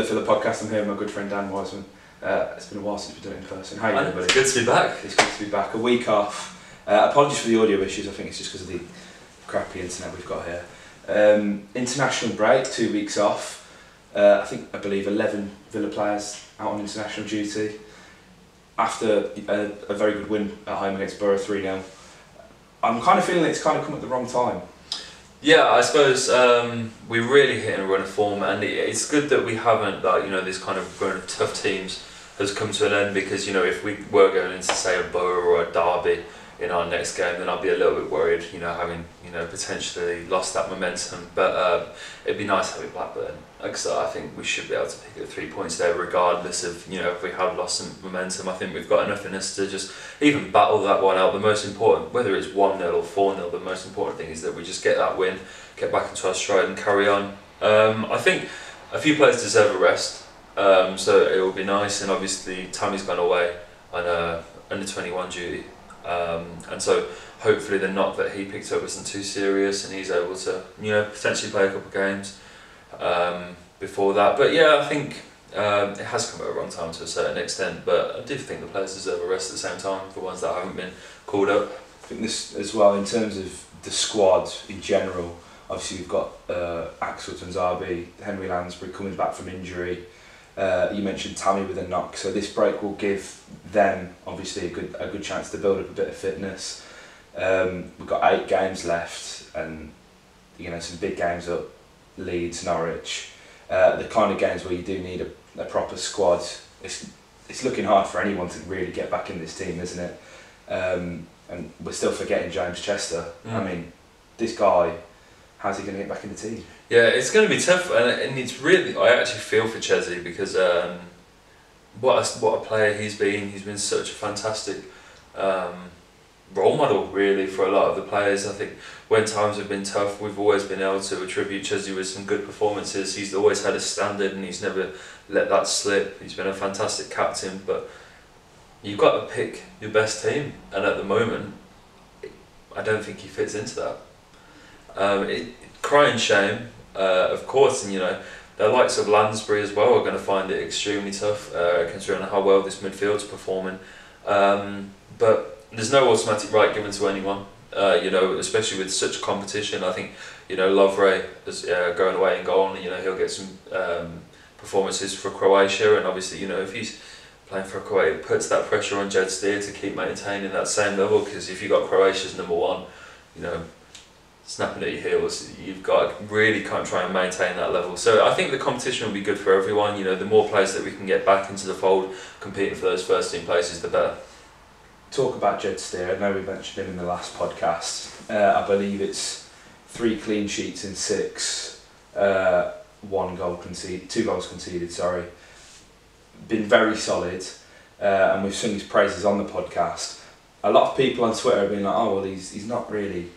Villa podcast. I'm here with my good friend Dan Wiseman. It's been a while since we've done it in person. How are you doing, buddy? It's good to be back. It's good to be back. A week off. Apologies for the audio issues. I think it's just because of the crappy internet we've got here. International break, 2 weeks off. I believe 11 Villa players out on international duty after a very good win at home against Borough 3-0. I'm kind of feeling it's kind of come at the wrong time. Yeah, I suppose we really hit a run of form, and it's good that we haven't, this kind of run of tough teams has come to an end, because, if we were going into, say, a Borough or a Derby in our next game, then I'd be a little bit worried, having, potentially lost that momentum. But it'd be nice having Blackburn. Like I said, I think we should be able to pick up 3 points there, regardless of, if we have lost some momentum. I think we've got enough in us to just even battle that one out. The most important, whether it's 1-0 or 4-0, the most important thing is that we just get that win, get back into our stride and carry on. I think a few players deserve a rest, so it will be nice. And obviously Tammy's gone away on under 21 duty. And so hopefully the knock that he picked up isn't too serious, and he's able to potentially play a couple of games before that. But yeah, I think it has come at a wrong time to a certain extent, but I do think the players deserve a rest at the same time, the ones that haven't been called up. I think this as well, in terms of the squad in general. Obviously we've got Axel Tanzabi, Henry Lansbury coming back from injury. You mentioned Tammy with a knock, so this break will give them obviously a good chance to build up a bit of fitness. We've got 8 games left, and some big games up: Leeds, Norwich. The kind of games where you do need a proper squad. It's looking hard for anyone to really get back in this team, isn't it? And we're still forgetting James Chester. I mean, this guy, how's he going to get back in the team? Yeah, it's going to be tough, and it's really, I actually feel for Chesney, because what a player he's been. He's been such a fantastic role model, really, for a lot of the players. I think when times have been tough, we've always been able to attribute Chesney with some good performances. He's always had a standard, and he's never let that slip. He's been a fantastic captain, but you've got to pick your best team, and at the moment, I don't think he fits into that. Crying shame, of course, and the likes of Lansbury as well are going to find it extremely tough, considering how well this midfield's performing. But there's no automatic right given to anyone, especially with such competition. I think, Lovray is going away in goal, and he'll get some performances for Croatia, and obviously, if he's playing for Croatia, it puts that pressure on Jed Steer to keep maintaining that same level, because if you've got Croatia's number one, snapping at your heels, you've got to really try and maintain that level. So I think the competition will be good for everyone. The more players that we can get back into the fold competing for those first team places, the better. Talk about Jed Steer. I know we mentioned him in the last podcast. I believe it's 3 clean sheets in 6, 1 goal conceded, 2 goals conceded. Sorry, been very solid, and we've sung his praises on the podcast. A lot of people on Twitter have been like, "Oh well, he's not really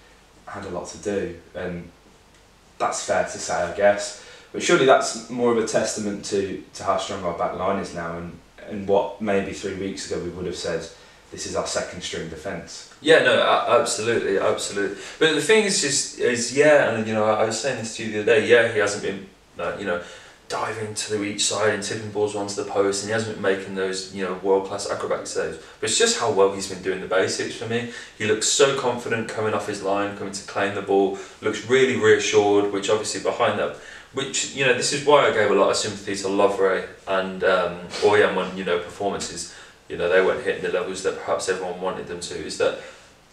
had a lot to do," and that's fair to say, I guess. But surely that's more of a testament to how strong our back line is now, and what maybe 3 weeks ago we would have said, this is our second string defence. Yeah, no, absolutely. But the thing is and I was saying this to you the other day. Yeah, he hasn't been, diving to each side and tipping balls onto the post, and he hasn't been making those, world-class acrobatic saves. But it's just how well he's been doing the basics for me. He looks so confident coming off his line, coming to claim the ball, looks really reassured, which obviously behind that, this is why I gave a lot of sympathy to Lovray and Oyan when, performances, they weren't hitting the levels that perhaps everyone wanted them to, is that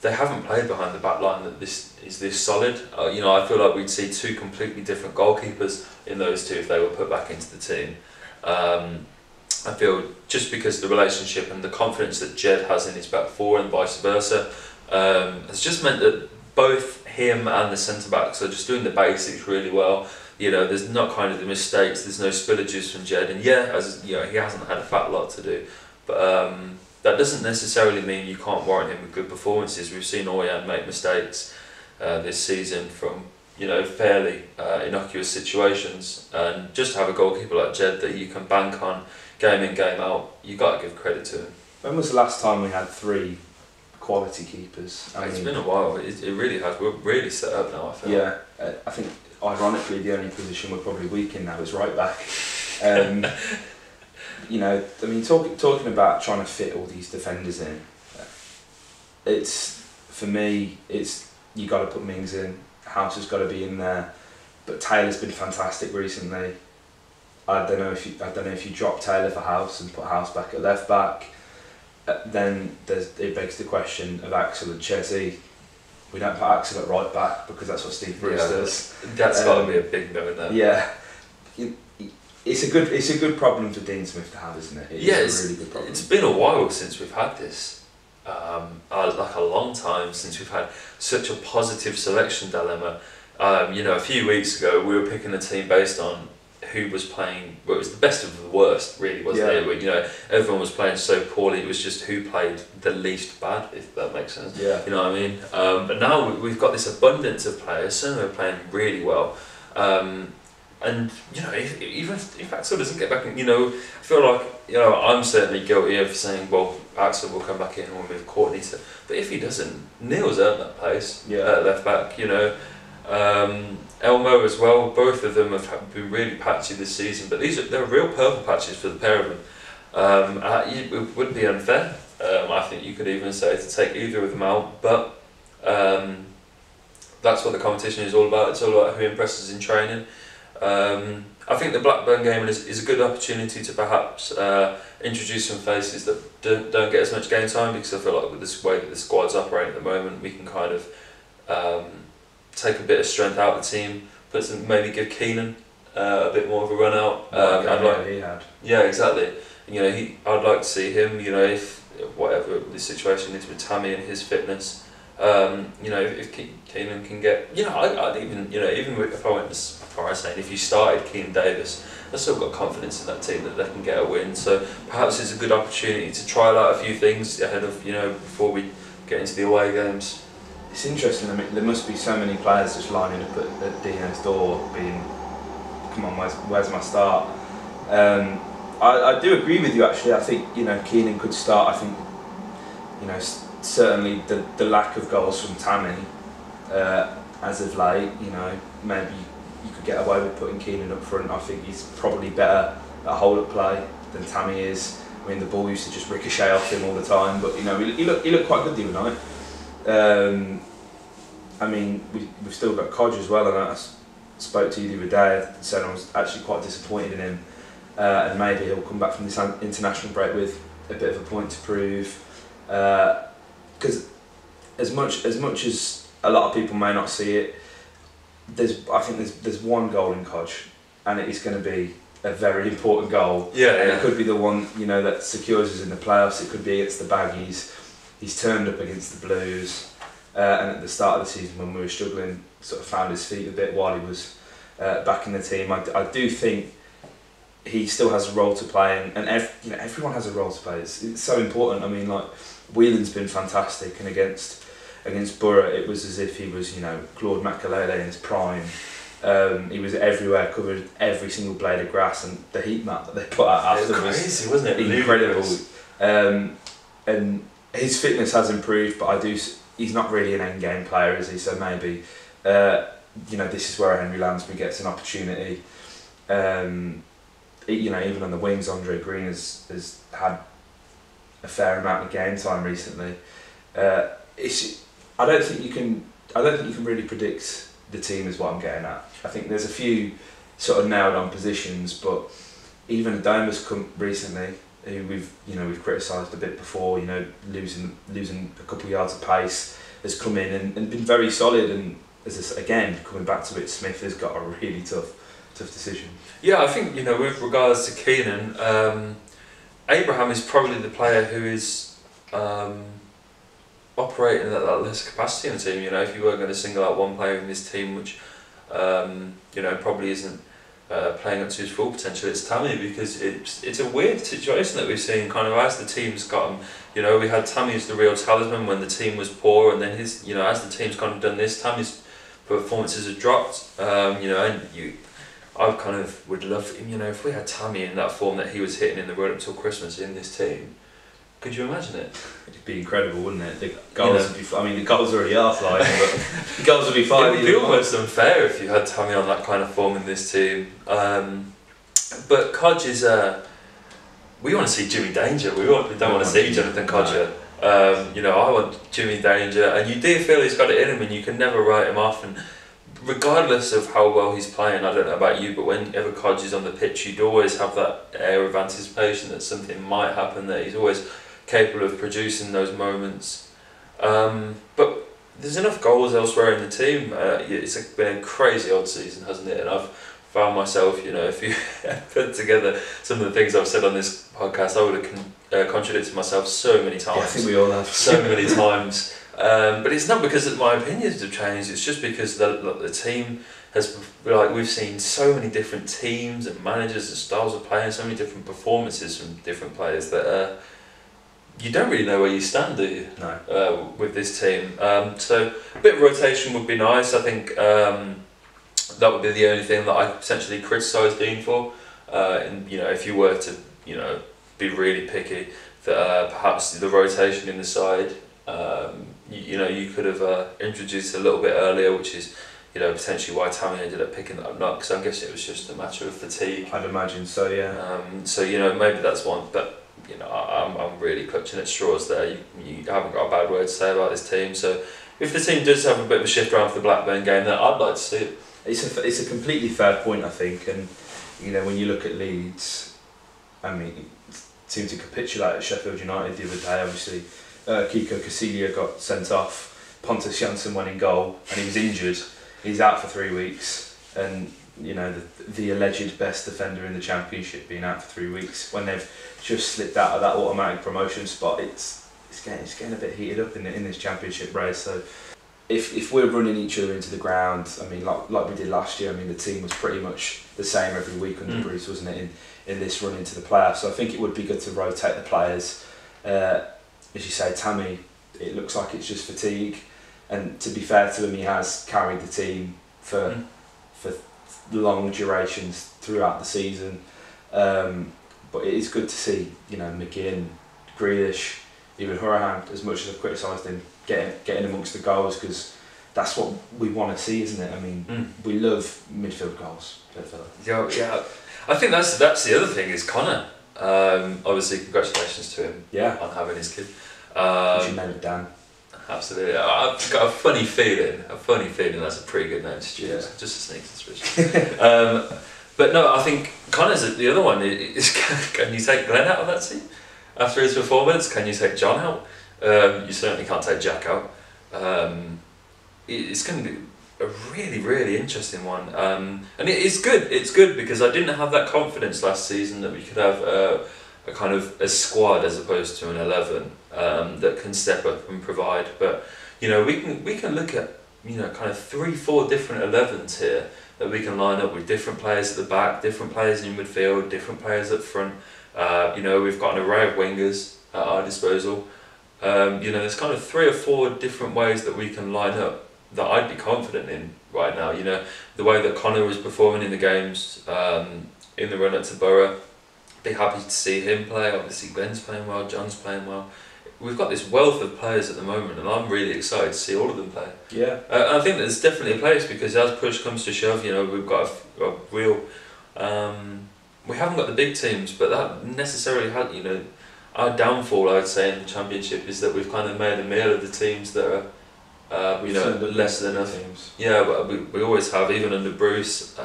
they haven't played behind the back line that this is this solid. I feel like we'd see 2 completely different goalkeepers in those 2 if they were put back into the team. I feel just because the relationship and the confidence that Jed has in his back four and vice versa has just meant that both him and the centre backs are just doing the basics really well. There's not kind of the mistakes, there's no spillages from Jed, and he hasn't had a fat lot to do, but that doesn't necessarily mean you can't warrant him with good performances. We've seen Oyan make mistakes this season from fairly innocuous situations, and just to have a goalkeeper like Jed that you can bank on game in, game out, you've got to give credit to him. When was the last time we had 3 quality keepers? It's been a while. It really has. We're really set up now, I feel. Yeah, I think ironically the only position we're probably weak in now is right back. You know, I mean, talking about trying to fit all these defenders in, for me, you got to put Mings in. House has got to be in there, but Taylor's been fantastic recently. I don't know if you drop Taylor for House and put House back at left back, then it begs the question of Axel and Chelsea. We don't put Axel at right back because that's what Steve Bruce does. That's got to be a big no in there. Yeah, it's a good problem for Dean Smith to have, isn't it? It's a really good problem. It's been a while since we've had this. Like a long time since we've had such a positive selection dilemma. You know, a few weeks ago we were picking a team based on who was playing. Well, it was the best of the worst, really, wasn't it? You know, everyone was playing so poorly. It was just who played the least bad, if that makes sense. Yeah. You know what I mean? But now we've got this abundance of players. Some are playing really well. And you know, if Axel doesn't get back in, you know, I feel like, you know, I'm certainly guilty of saying, well, Axel will come back in and we'll move Courtney to. But if he doesn't, Neil's earned that place at left back. You know, Elmo as well. Both of them have been really patchy this season, but they're real purple patches for the pair of them. It would be unfair. I think you could even say to take either of them out, but that's what the competition is all about. It's all about who impresses in training. I think the Blackburn game is a good opportunity to perhaps introduce some faces that don't get as much game time, because I feel like with this way that the squad's operating at the moment, we can kind of take a bit of strength out of the team, maybe give Keenan a bit more of a run out. He had. Yeah, exactly. You know, I'd like to see him. You know, if whatever the situation is with Tammy and his fitness. You know, if Keenan can get, you know, I'd even, you know, even if I went as far as saying if you started Keenan Davis, I've still got confidence in that team that they can get a win. So perhaps it's a good opportunity to trial out a few things ahead of, you know, before we get into the away games. It's interesting. I mean, there must be so many players just lining up at Dino's door, being, come on, where's my start? I do agree with you actually. I think, you know, Keenan could start. I think, you know, certainly the lack of goals from Tammy as of late, you know, maybe you could get away with putting Keenan up front. I think he's probably better at hold-up play than Tammy is. I mean, the ball used to just ricochet off him all the time, but you know, he looked quite good the other night. I mean, we've still got Codge as well, and I spoke to you the other day and said I was actually quite disappointed in him, and maybe he'll come back from this international break with a bit of a point to prove. Because as much as a lot of people may not see it, I think there's one goal in Codge, and it is going to be a very important goal. It could be the one, you know, that secures us in the playoffs. It could be against the Baggies. He's turned up against the Blues, and at the start of the season when we were struggling, sort of found his feet a bit while he was back in the team. I do think he still has a role to play, and you know, everyone has a role to play. It's so important. I mean, like, Whelan's been fantastic, and against Borough it was as if he was, you know, Claude Makelele in his prime. He was everywhere, covered every single blade of grass, and the heat map that they put out after was crazy, wasn't it? Incredible. And his fitness has improved, but he's not really an end game player, is he? So maybe you know, this is where Henry Lansbury gets an opportunity. You know, even on the wings, Andre Green has had a fair amount of game time recently. I don't think you can really predict the team, is what I'm getting at. I think there's a few sort of nailed on positions, but even Adoma's come recently, who we've criticised a bit before, you know, losing a couple of yards of pace, has come in and been very solid. And again, coming back to it, Smith has got a really tough decision. Yeah, I think, you know, with regards to Keenan, Abraham is probably the player who is operating at that less capacity in the team. You know, if you were going to single out one player in this team which you know, probably isn't playing up to his full potential, it's Tammy, because it's a weird situation that we've seen kind of as the team's got him. You know, we had Tammy as the real talisman when the team was poor, and then his, you know, as the team's kind of done this, Tammy's performances have dropped. You know, and I kind of would love, you know, if we had Tammy in that form that he was hitting in the run up till Christmas in this team. Could you imagine it? It'd be incredible, wouldn't it? The goals would be. I mean, the goals already are flying, but the goals would be flying. It would be almost unfair if you had Tammy on that kind of form in this team. But Codge is we want to see Jimmy Danger. We don't want to see Jonathan Codger. You know, I want Jimmy Danger, and you do feel he's got it in him, and you can never write him off. And regardless of how well he's playing, I don't know about you, but whenever Codge is on the pitch, you'd always have that air of anticipation that something might happen. That he's always capable of producing those moments. But there's enough goals elsewhere in the team. It's been a crazy odd season, hasn't it? And I've found myself, you know, if you put together some of the things I've said on this podcast, I would have contradicted myself so many times. Yeah, I think we all have. So many times. But it's not because my opinions have changed, it's just because the team has, like, we've seen so many different teams and managers and styles of play and so many different performances from different players that you don't really know where you stand, do you? No. With this team. So a bit of rotation would be nice. I think that would be the only thing that I potentially criticise Dean for. And you know, if you were to, you know, be really picky, that perhaps the rotation in the side, you know, you could have introduced a little bit earlier, which is, you know, potentially why Tammy ended up picking that up not, because I guess it was just a matter of fatigue. I'd imagine so, yeah. So, you know, maybe that's one, but you know, I'm really clutching at straws there. You haven't got a bad word to say about this team. So if the team does have a bit of a shift around for the Blackburn game, then I'd like to see it. It's a completely fair point, I think, and you know, when you look at Leeds, I mean, it seemed to capitulate at Sheffield United the other day. Obviously, Kiko Casilla got sent off, Pontus Jansson went in goal, and he was injured. He's out for 3 weeks, and you know, the alleged best defender in the Championship being out for 3 weeks when they've just slipped out of that automatic promotion spot. It's getting a bit heated up in this Championship race. So if we're running each other into the ground, I mean, like we did last year, I mean, the team was pretty much the same every week under Bruce, wasn't it, in this run into the playoffs. So I think it would be good to rotate the players. As you say, Tammy, it looks like it's just fatigue, and to be fair to him, he has carried the team for long durations throughout the season. But it is good to see, you know, McGinn, Grealish, even Hourihane, as much as I've criticised him, getting amongst the goals, because that's what we want to see, isn't it? I mean, we love midfield goals. Yeah. I think that's the other thing is Connor. Obviously, congratulations to him on having his kid. You should name it Dan. Absolutely. I've got a funny feeling that's a pretty good name to choose. Yeah. Just a sneaky suspicion. But no, I think Connor's the other one. Can you take Glenn out of that team after his performance? Can you take John out? You certainly can't take Jack out. It's going to be a really, really interesting one. And it's good. It's good because I didn't have that confidence last season that we could have a kind of a squad as opposed to an 11 that can step up and provide. But you know, we can look at, you know, kind of 3-4 different 11s here that we can line up with different players at the back, different players in midfield, different players up front. You know, we've got an array of wingers at our disposal. You know, there's kind of 3 or 4 different ways that we can line up that I'd be confident in right now. You know, the way that Connor was performing in the games in the run up to Borough, be happy to see him play. Obviously Glenn's playing well, John's playing well. We've got this wealth of players at the moment, and I'm really excited to see all of them play. Yeah. I think there's definitely a place, because as push comes to shove, you know, we've got a real. We haven't got the big teams, but that necessarily had, you know, our downfall, I'd say, in the Championship is that we've kind of made a meal of the teams that are, you know, less than enough. Teams. Yeah, but we always have, even under Bruce.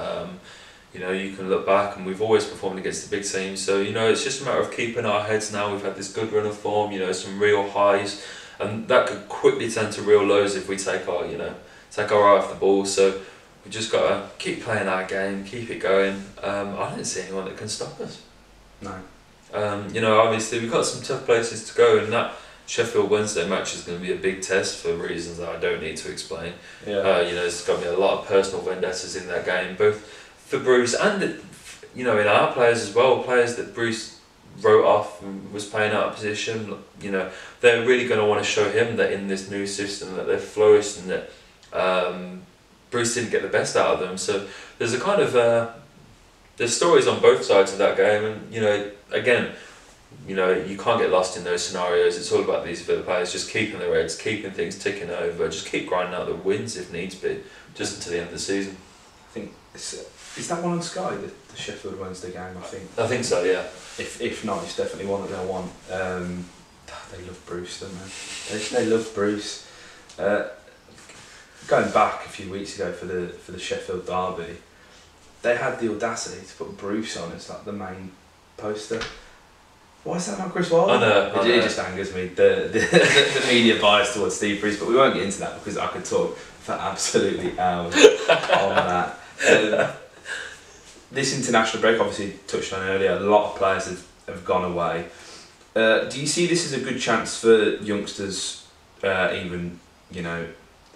You know, you can look back and we've always performed against the big teams. So, you know, it's just a matter of keeping our heads now. We've had this good run of form, you know, some real highs. And that could quickly turn to real lows if we take our eye off the ball. So we just got to keep playing our game, keep it going. I don't see anyone that can stop us. No. You know, obviously we've got some tough places to go, and that Sheffield Wednesday match is going to be a big test for reasons that I don't need to explain. Yeah. You know, there's going to be a lot of personal vendettas in that game, both for Bruce and, you know, in our players as well, players that Bruce wrote off and was playing out of position. You know, they're really going to want to show him that in this new system that they've flourished and that Bruce didn't get the best out of them. So there's a kind of there's stories on both sides of that game, and you know, again, you know, you can't get lost in those scenarios. It's all about these Villa players just keeping their heads, keeping things ticking over, just keep grinding out the wins if needs be, just until the end of the season. I think it's Is that one on Sky, the Sheffield Wednesday game, I think? I think so, yeah. If not, it's definitely one that they'll want. They love Bruce, don't they? They love Bruce. Going back a few weeks ago for the Sheffield derby, they had the audacity to put Bruce on as like the main poster. Why is that not Chris Wilder? I know. It just angers me, the media bias towards Steve Bruce, but we won't get into that because I could talk for absolutely hours on that. This international break, obviously touched on earlier, a lot of players have gone away. Do you see this as a good chance for youngsters, even,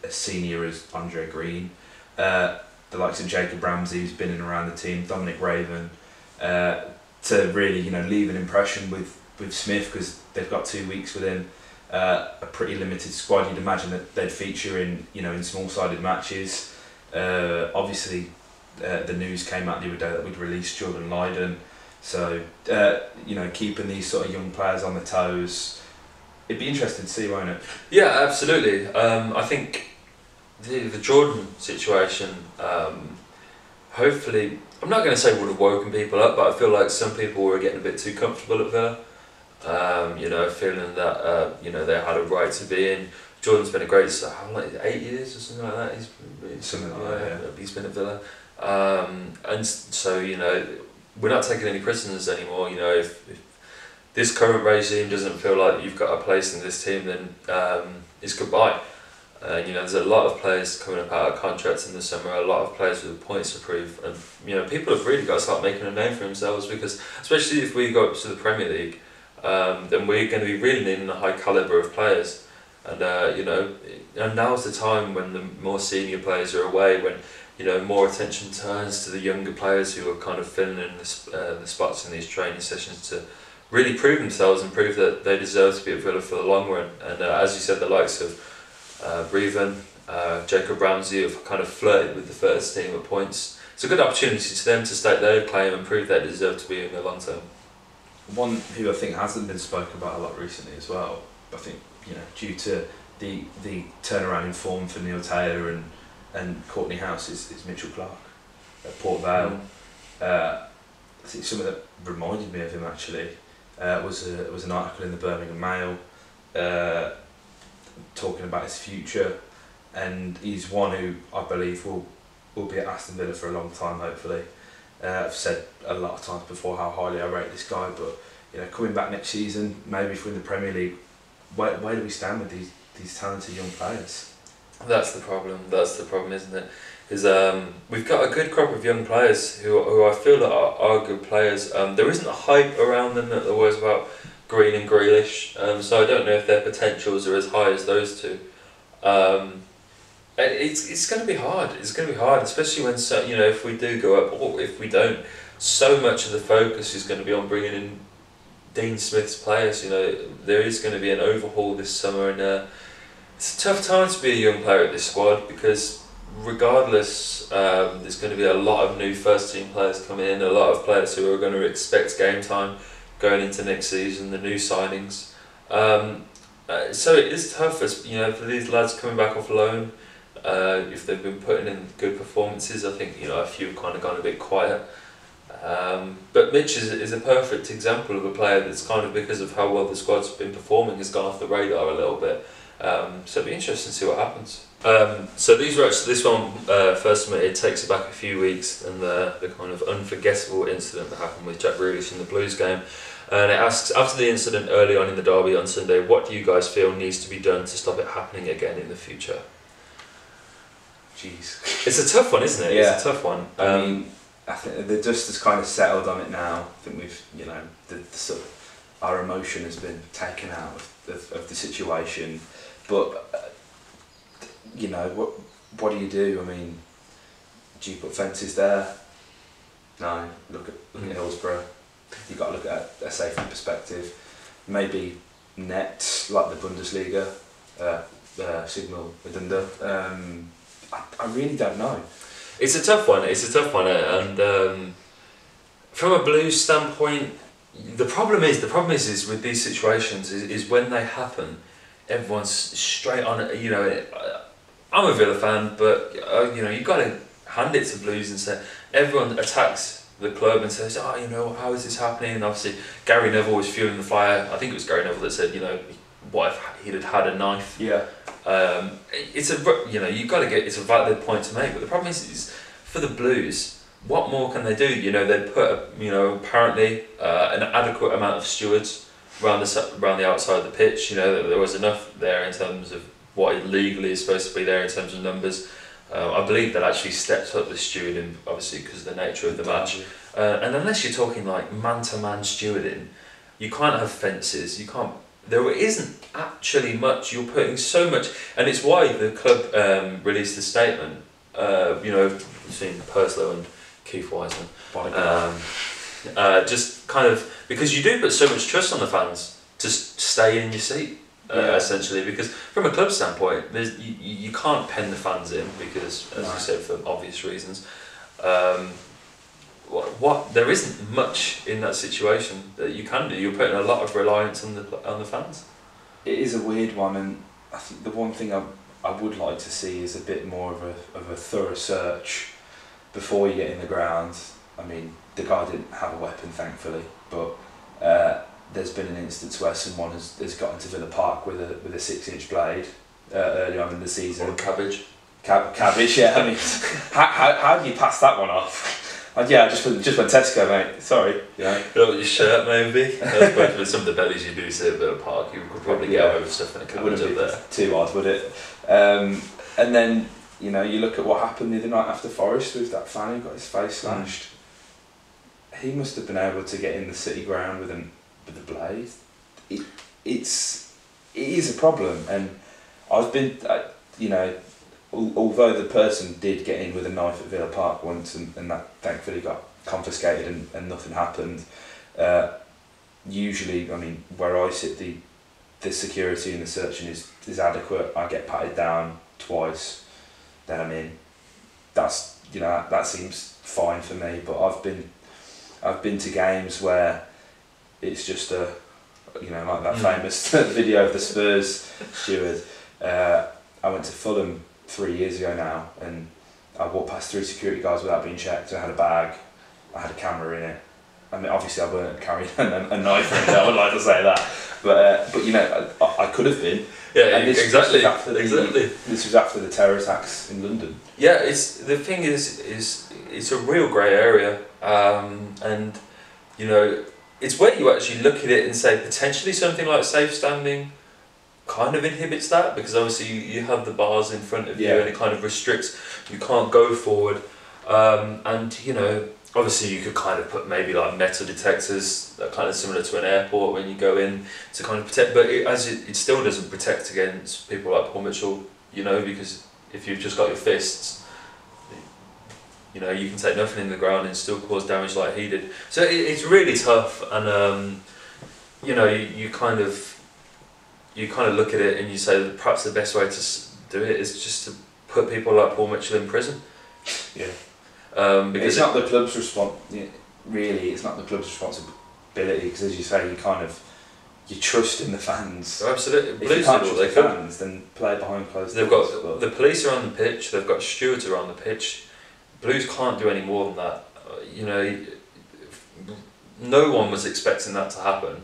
as senior as Andre Green, the likes of Jacob Ramsey, who's been in and around the team, Dominic Raven, to really, leave an impression with Smith, because they've got 2 weeks with him, a pretty limited squad. You'd imagine that they'd feature in small-sided matches. Obviously, the news came out the other day that we'd released Jordan Lydon, so keeping these sort of young players on the toes, it'd be interesting to see, won't it? Yeah, absolutely. I think the Jordan situation, hopefully, I'm not going to say would have woken people up, but I feel like some people were getting a bit too comfortable at Villa. Feeling that they had a right to be in. Jordan's been a great, how long, 8 years or something like that. He's been at Villa, and so we're not taking any prisoners anymore. If this current regime doesn't feel like you've got a place in this team, then it's goodbye. There's a lot of players coming up out of contracts in the summer, a lot of players with points to prove, and people have really got to start making a name for themselves, because especially if we go up to the Premier League, then we're going to be really needing a high calibre of players. And and now's the time when the more senior players are away, when more attention turns to the younger players who are kind of filling in the spots in these training sessions to really prove themselves and prove that they deserve to be at Villa for the long run. And as you said, the likes of Breven, Jacob Ramsey have kind of flirted with the first team at points. It's a good opportunity to them to state their claim and prove they deserve to be in the long term. One who I think hasn't been spoken about a lot recently as well, I think due to the turnaround in form for Neil Taylor and Courtney House is Mitchell Clark at Port Vale. I think something that reminded me of him actually was an article in the Birmingham Mail talking about his future, and he's one who I believe will be at Aston Villa for a long time, hopefully. I've said a lot of times before how highly I rate this guy, but coming back next season, maybe if we're in the Premier League, where do we stand with these talented young players? That's the problem, isn't it? Is we've got a good crop of young players who I feel that are good players. There isn't a hype around them that there was about Green and Grealish, so I don't know if their potentials are as high as those two. It's going to be hard. It's going to be hard, especially when if we do go up or if we don't. So much of the focus is going to be on bringing in Dean Smith's players. There is going to be an overhaul this summer, and it's a tough time to be a young player at this squad, because regardless, there's going to be a lot of new first team players coming in, a lot of players who are going to expect game time going into next season, the new signings. So it is tough, for these lads coming back off loan. If they've been putting in good performances, I think a few have kind of gone a bit quiet. But Mitch is a perfect example of a player that's kind of, because of how well the squad's been performing, has gone off the radar a little bit. So it'll be interesting to see what happens. So this one, first of all, it takes it back a few weeks, and the kind of unforgettable incident that happened with Jack Grealish in the Blues game. And it asks, after the incident early on in the derby on Sunday, what do you guys feel needs to be done to stop it happening again in the future? Jeez. It's a tough one, isn't it? Yeah. It's a tough one. I mean, I think the dust has kind of settled on it now. I think we've, the sort of, our emotion has been taken out of the situation. But, what do you do? I mean, do you put fences there? No. Look at Hillsborough. You've got to look at a safety perspective. Maybe nets like the Bundesliga, Signal Idunda. I really don't know. It's a tough one. And from a Blues standpoint, the problem is with these situations is when they happen, everyone's straight on it. I'm a Villa fan, but you've got to hand it to Blues and say everyone attacks the club and says, oh, you know, how is this happening? And obviously Gary Neville was fueling the fire. I think it was Gary Neville that said, you know, what if he'd had a knife? Yeah. It's a, you know, you've got to get, it's a valid point to make, but the problem is for the Blues, what more can they do? You know, they put, you know, apparently an adequate amount of stewards around the outside of the pitch. You know, there was enough there in terms of what legally is supposed to be there in terms of numbers. I believe that actually stepped up the stewarding, obviously because of the nature of the match. And unless you're talking like man-to-man stewarding, you can't have fences. You can't. There isn't actually much. You're putting so much, and it's why the club released a statement. You know, you've seen Perslow and Keith Wiseman. Just kind of because you do put so much trust on the fans to stay in your seat. Essentially, because from a club standpoint, you can't pen the fans in because, as you said, for obvious reasons. What there isn't much in that situation that you can do. You're putting a lot of reliance on the fans. It is a weird one, and I think the one thing I would like to see is a bit more of a thorough search before you get in the ground. I mean, the guy didn't have a weapon, thankfully, but there's been an instance where someone has got into Villa Park with a 6-inch blade early on in the season. Or cabbage. Cabbage, yeah. I mean, how do you pass that one off? Yeah, just went Tesco, mate. Sorry. Yeah. Your shirt, maybe. I suppose with some of the bellies you do see at Villa Park, you could probably get away with stuff in a cabbage up there. Too odd, would it? And then, you know, you look at what happened the other night after Forest with that fan who got his face slashed. He must have been able to get in the City ground with the blade. It is a problem, and I've been, you know, although the person did get in with a knife at Villa Park once, and that thankfully got confiscated and nothing happened. Usually, I mean, where I sit, the security and the searching is adequate. I get patted down twice, then I'm in. That's, you know, that seems fine for me. But I've been to games where it's just you know, like that famous video of the Spurs steward. I went to Fulham 3 years ago now, and I walked past 3 security guards without being checked. I had a bag, I had a camera in it. I mean, obviously I weren't carrying a knife or anything, I would like to say that. But you know, I could have been. Yeah, and exactly. This was after the terror attacks in London. Yeah, the thing is it's a real grey area, and you know, it's where you actually look at it and say potentially something like safe standing kind of inhibits that, because obviously you have the bars in front of you and it kind of restricts, you can't go forward, and you know, obviously you could kind of put maybe like metal detectors that kind of similar to an airport when you go in to kind of protect, but it still doesn't protect against people like Paul Mitchell, you know, because if you've just got your fists, you know, you can take nothing in the ground and still cause damage like he did. So it's really tough, and you know, you kind of look at it and you say that perhaps the best way to do it is just to put people like Paul Mitchell in prison. Yeah. Because it's not the club's really. It's not the club's responsibility, because, as you say, you trust in the fans. Absolutely. If you can't trust the fans, then play behind closed doors. They've got the police are on the pitch. They've got stewards around the pitch. Blues can't do any more than that. You know, no one was expecting that to happen.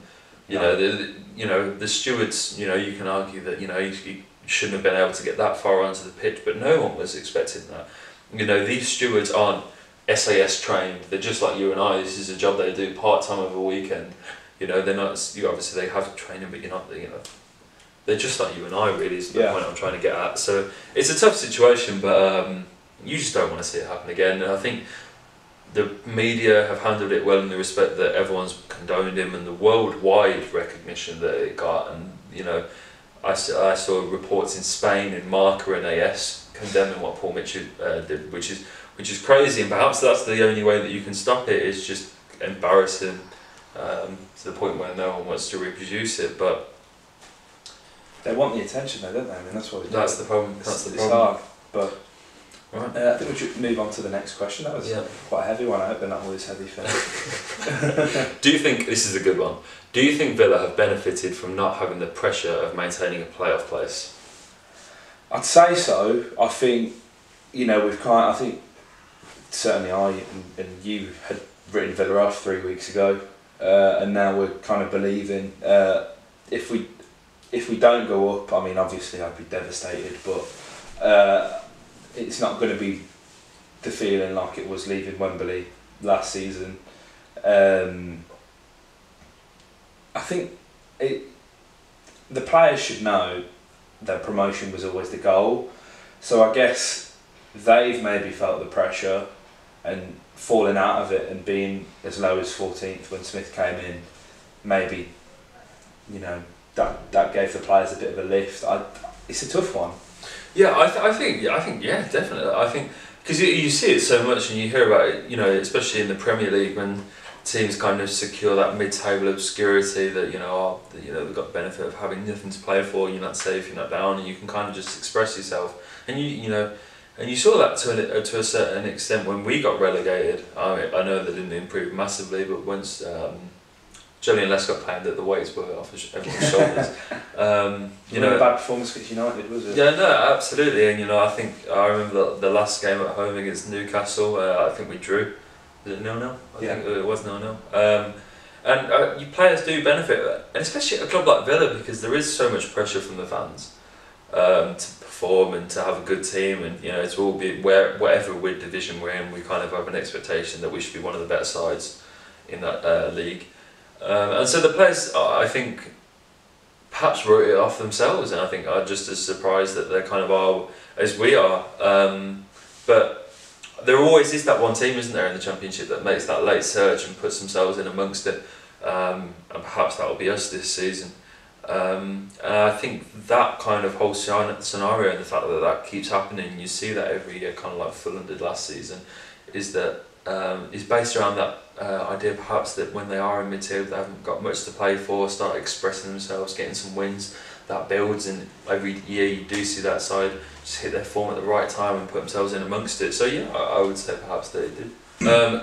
You know, the stewards. You know, you can argue that, you know, you shouldn't have been able to get that far onto the pitch, but no one was expecting that. You know, these stewards aren't SAS trained. They're just like you and I. This is a job they do part-time over a weekend. You know, they're not. Obviously, they have training, but you're not. You know, they're just like you and I. Really, is the point I'm trying to get at. So it's a tough situation, but you just don't want to see it happen again. And I think the media have handled it well in the respect that everyone's condoned him, and the worldwide recognition that it got. And you know, I saw reports in Spain, in Marca and AS, condemning what Paul Mitchell did, which is crazy, and perhaps that's the only way that you can stop it, is just embarrass him to the point where no one wants to reproduce it. But they want the attention, though, don't they? I mean, that's what that's the problem. It's hard, but right. I think we should move on to the next question. That was quite a heavy one. I hope they're not always heavy for. Do you think this is a good one? Do you think Villa have benefited from not having the pressure of maintaining a playoff place? I'd say so. I think, you know, I think certainly are, and you had written Villa off 3 weeks ago, and now we're kind of believing if we don't go up, I mean obviously I'd be devastated, but it's not going to be the feeling like it was leaving Wembley last season. I think the players should know that promotion was always the goal, so I guess they've maybe felt the pressure and falling out of it and being as low as 14th when Smith came in, maybe, you know, that gave the players a bit of a lift. It's a tough one. Yeah, I think yeah, definitely. I think because you see it so much and you hear about it, you know, especially in the Premier League when teams kind of secure that mid-table obscurity that they've got the benefit of having nothing to play for. You're not safe, you're not down, and you can kind of just express yourself. And you saw that to a certain extent when we got relegated. I know they didn't improve massively, but once Johnny and Les got playing, that the weights were off everyone's shoulders. A bad performance against United, was it? Yeah, no, absolutely. And I think I remember the last game at home against Newcastle. I think we drew. Was it 0-0? I think it was 0-0. And you players do benefit, and especially at a club like Villa, because there is so much pressure from the fans to perform and to have a good team, and to all be whatever division we're in, we kind of have an expectation that we should be one of the better sides in that league. And so the players, I think, perhaps wrote it off themselves, and I think are just as surprised that they kind of are as we are. But there always is that one team, isn't there, in the Championship that makes that late surge and puts themselves in amongst it, and perhaps that will be us this season. And I think that kind of whole scenario and the fact that that keeps happening, you see that every year, kind of like Fulham did last season, is based around that idea perhaps that when they are in mid-tier, they haven't got much to play for, start expressing themselves, getting some wins, that builds, and every year you do see that side just hit their form at the right time and put themselves in amongst it. So yeah, I would say perhaps they did.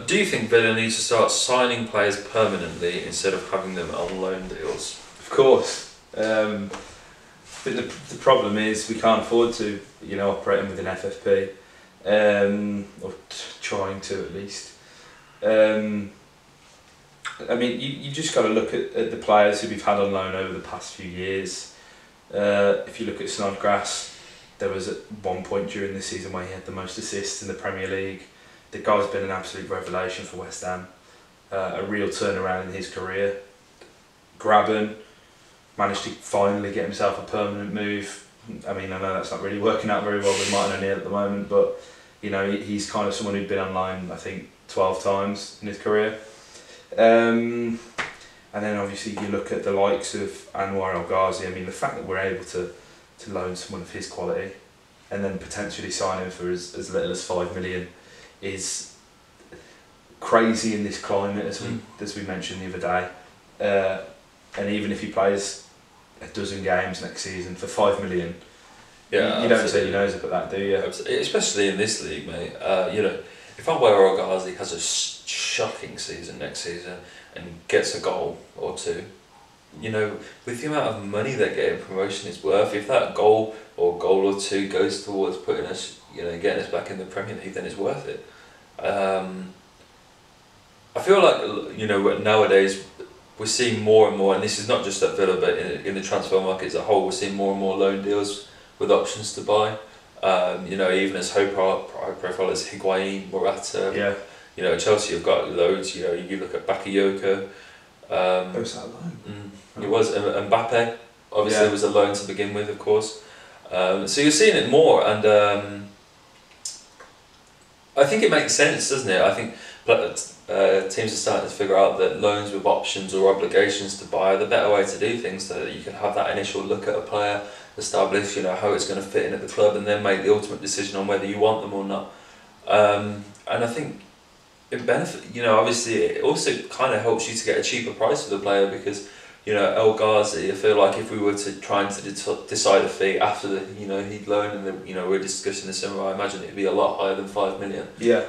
Do you think Villa needs to start signing players permanently instead of having them on loan deals? Of course. But the problem is we can't afford to, operating with an FFP, or trying to at least. I mean, you just got to look at the players who we've had on loan over the past few years. If you look at Snodgrass, there was at one point during the season where he had the most assists in the Premier League. The guy's been an absolute revelation for West Ham, a real turnaround in his career. Graben managed to finally get himself a permanent move. I mean, I know that's not really working out very well with Martin O'Neill at the moment, but he's kind of someone who'd been on loan, I think, 12 times in his career. And then obviously you look at the likes of Anwar El Ghazi. I mean, the fact that we're able to loan someone of his quality and then potentially sign him for as little as 5 million is crazy in this climate, as we mentioned the other day. And even if he plays a dozen games next season for 5 million, you don't turn your nose up at that, do you? Especially in this league, mate. If Anwar El Ghazi has a shocking season next season and gets a goal or two, with the amount of money they're getting, promotion is worth. If that goal or two goes towards putting us, getting us back in the Premier League, then it's worth it. I feel like nowadays we're seeing more and more, and this is not just at Villa, but in the transfer market as a whole, we're seeing more and more loan deals with options to buy. Even as high profile as Higuain, Morata. Yeah. Chelsea have got loads. You look at Bakayoko. Was that a loan? It was Mbappe. Obviously, it was a loan to begin with, of course. So you're seeing it more, and I think it makes sense, doesn't it? I think teams are starting to figure out that loans with options or obligations to buy are the better way to do things, so that you can have that initial look at a player, establish how it's going to fit in at the club, and then make the ultimate decision on whether you want them or not. And I think it obviously it also kind of helps you to get a cheaper price for the player, because El Ghazi, I feel like if we were to try and decide a fee after he'd loaned, and we're discussing the summer, I imagine it'd be a lot higher than 5 million. Yeah.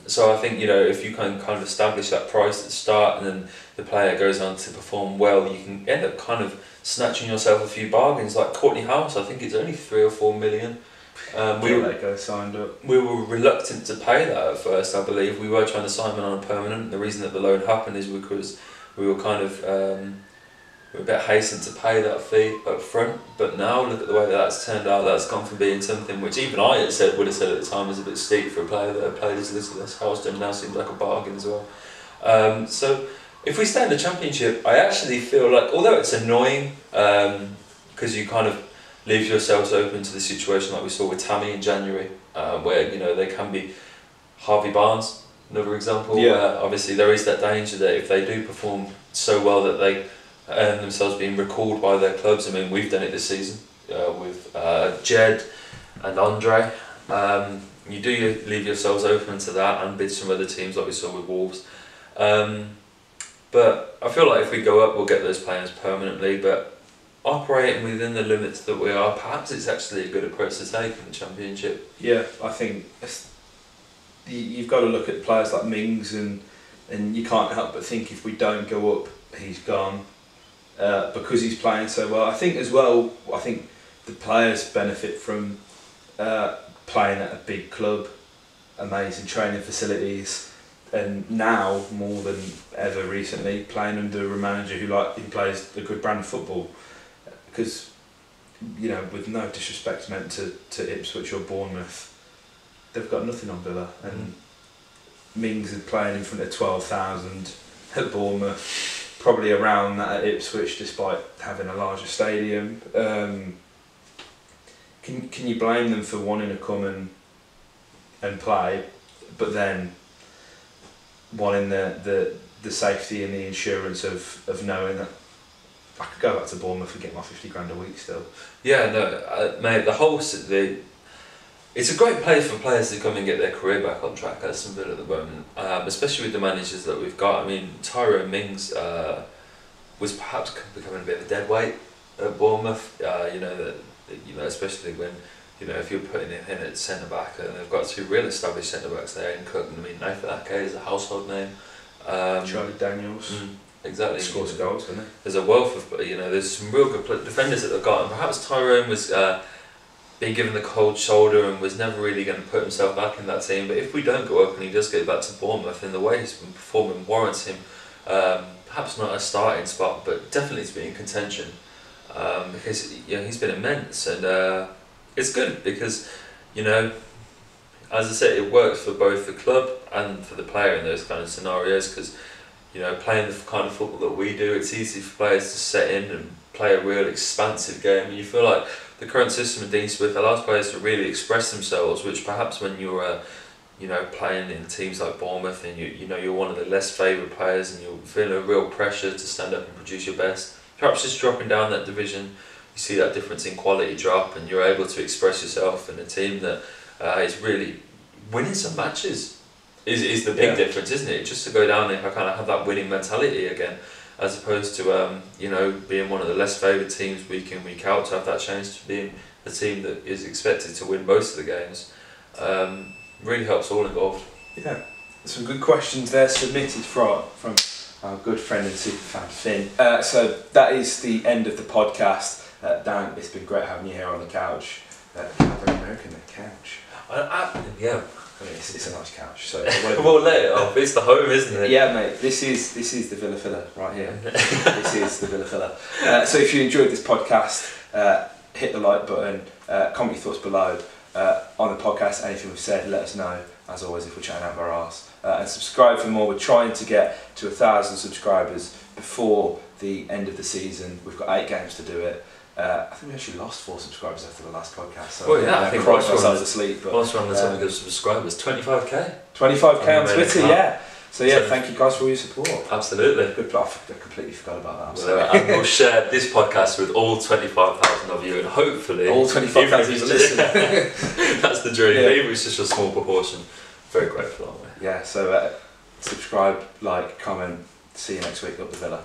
So I think if you can kind of establish that price at the start, and then the player goes on to perform well, you can end up kind of snatching yourself a few bargains. Like Courtney House, I think it's only 3 or 4 million. Signed up. We were reluctant to pay that at first, I believe. We were trying to sign him on a permanent. The reason that the loan happened is because we were kind of we were a bit hastened to pay that fee up front. But now look at the way that that's turned out. That's gone from being something which even I would have said at the time was a bit steep for a player that had played as little as Halston. Now seems like a bargain as well. So if we stay in the Championship, I actually feel like, although it's annoying, because you kind of leave yourselves open to the situation like we saw with Tammy in January, where they can be Harvey Barnes, another example. Yeah. Where obviously there is that danger that if they do perform so well that they earn themselves being recalled by their clubs. I mean, we've done it this season with Jed and Andre. You do leave yourselves open to that and bid some other teams like we saw with Wolves. But I feel like if we go up, we'll get those players permanently. But operating within the limits that we are, perhaps it's actually a good approach to take in the Championship. Yeah, I think you've got to look at players like Mings, and you can't help but think if we don't go up, he's gone because he's playing so well. I think as well, the players benefit from playing at a big club, amazing training facilities, and now more than ever recently playing under a manager who plays a good brand of football. Because, with no disrespect meant to Ipswich or Bournemouth, they've got nothing on Villa, and Mings is playing in front of 12,000 at Bournemouth, probably around that at Ipswich, despite having a larger stadium. Can you blame them for wanting to come and play, but then wanting the safety and the insurance of knowing that I could go back to Bournemouth and get my 50 grand a week still? Yeah, no, mate. It's a great place for players to come and get their career back on track at Aston Villa at the moment, especially with the managers that we've got. I mean, Tyrone Mings was perhaps becoming a bit of a dead weight at Bournemouth. Especially when if you're putting him in at centre back, and they've got two real established centre backs there in Cook. I mean, Nathan Ake is a household name. Charlie Daniels. Exactly. Scores goals, doesn't he? There's a wealth of there's some real good defenders that they've got, and perhaps Tyrone was being given the cold shoulder and was never really going to put himself back in that team. But if we don't go up and he does get back to Bournemouth, in the way he's been performing warrants him perhaps not a starting spot, but definitely to be in contention, because he's been immense, and it's good because as I said, it works for both the club and for the player in those kind of scenarios, because playing the kind of football that we do, it's easy for players to set in and play a real expansive game, and you feel like the current system of Dean Smith allows players to really express themselves, which perhaps when you're playing in teams like Bournemouth and you're one of the less favoured players and you're feeling a real pressure to stand up and produce your best, perhaps just dropping down that division, you see that difference in quality drop, and you're able to express yourself in a team that is really winning some matches. Is the big difference, isn't it? Just to go down there, kind of have that winning mentality again, as opposed to being one of the less favoured teams week in, week out, to have that chance to being a team that is expected to win most of the games. Really helps all involved. Yeah, some good questions there submitted from our good friend and superfan Finn. So that is the end of the podcast. Dan, it's been great having you here on the couch. Very American, the couch. Yeah. I mean, it's a nice couch. So well, let it off. It's the home, isn't it? Yeah, mate. This is the Villa Filler right here. This is the Villa Filler. So if you enjoyed this podcast, hit the like button. Comment your thoughts below on the podcast. Anything we've said, let us know. As always, if we're chatting out of our arse, and subscribe for more. We're trying to get to 1,000 subscribers before the end of the season. We've got 8 games to do it. I think we actually lost 4 subscribers after the last podcast. So I think cried ourselves asleep. But whilst we're on the topic of subscribers, 25k. 25k on Twitter, yeah. So thank you guys for your support. Absolutely. Good plot. I completely forgot about that. And we'll share this podcast with all 25,000 of you, and hopefully all 25,000 people listen. That's the dream. Yeah. Even if it's just a small proportion. Very grateful, aren't we? Yeah. So subscribe, like, comment. See you next week. Up the Villa.